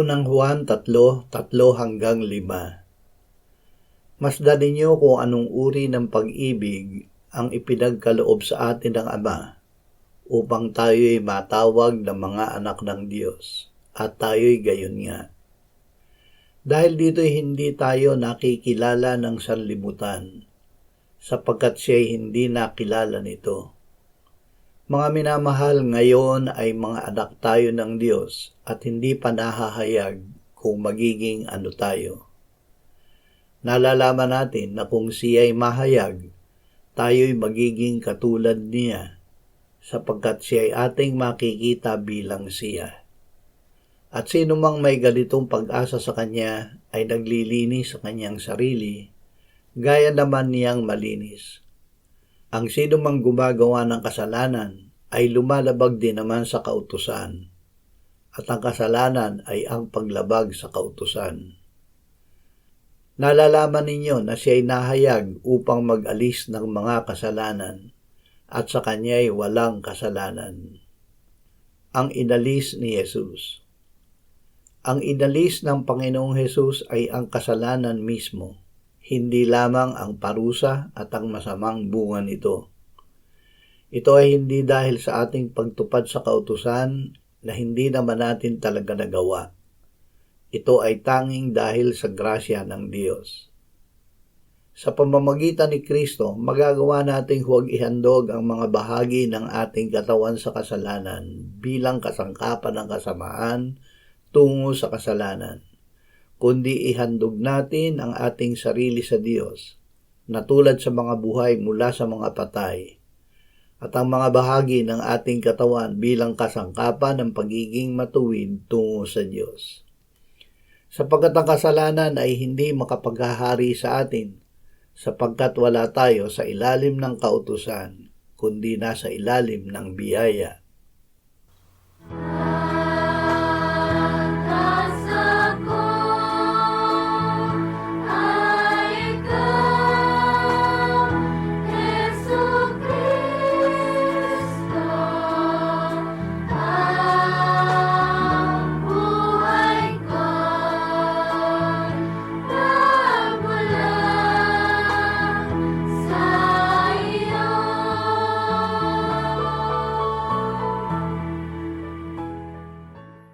Unang Juan 3:3-5. Masdan ninyo kung anong uri ng pag-ibig ang ipinagkaloob sa atin ng Ama, upang tayo'y matawag na mga anak ng Diyos, at tayo'y gayon nga. Dahil dito'y hindi tayo nakikilala ng sanlibutan, sapagkat siya'y hindi nakilala nito. Mga minamahal, ngayon ay mga anak tayo ng Diyos at hindi pa nahahayag kung magiging ano tayo. Nalalaman natin na kung siya'y mahayag, tayo'y magiging katulad niya, sapagkat siya'y ating makikita bilang siya. At sino mang may ganitong pag-asa sa kanya ay naglilinis sa kanyang sarili, gaya naman niyang malinis. Ang sino mang gumagawa ng kasalanan ay lumalabag din naman sa kautusan, at ang kasalanan ay ang paglabag sa kautusan. Nalalaman ninyo na siya'y nahayag upang mag-alis ng mga kasalanan, at sa kanya'y walang kasalanan. Ang inalis ni Jesus. Ang inalis ng Panginoong Jesus ay ang kasalanan mismo, hindi lamang ang parusa at ang masamang bunga nito. Ito ay hindi dahil sa ating pagtupad sa kautusan na hindi naman natin talaga nagawa. Ito ay tanging dahil sa grasya ng Diyos. Sa pamamagitan ni Kristo, magagawa nating huwag ihandog ang mga bahagi ng ating katawan sa kasalanan bilang kasangkapan ng kasamaan tungo sa kasalanan, kundi ihandog natin ang ating sarili sa Diyos, na tulad sa mga buhay mula sa mga patay, at ang mga bahagi ng ating katawan bilang kasangkapan ng pagiging matuwid tungo sa Diyos. Sapagkat ang kasalanan ay hindi makapaghahari sa atin, sapagkat wala tayo sa ilalim ng kautusan, kundi nasa ilalim ng biyaya.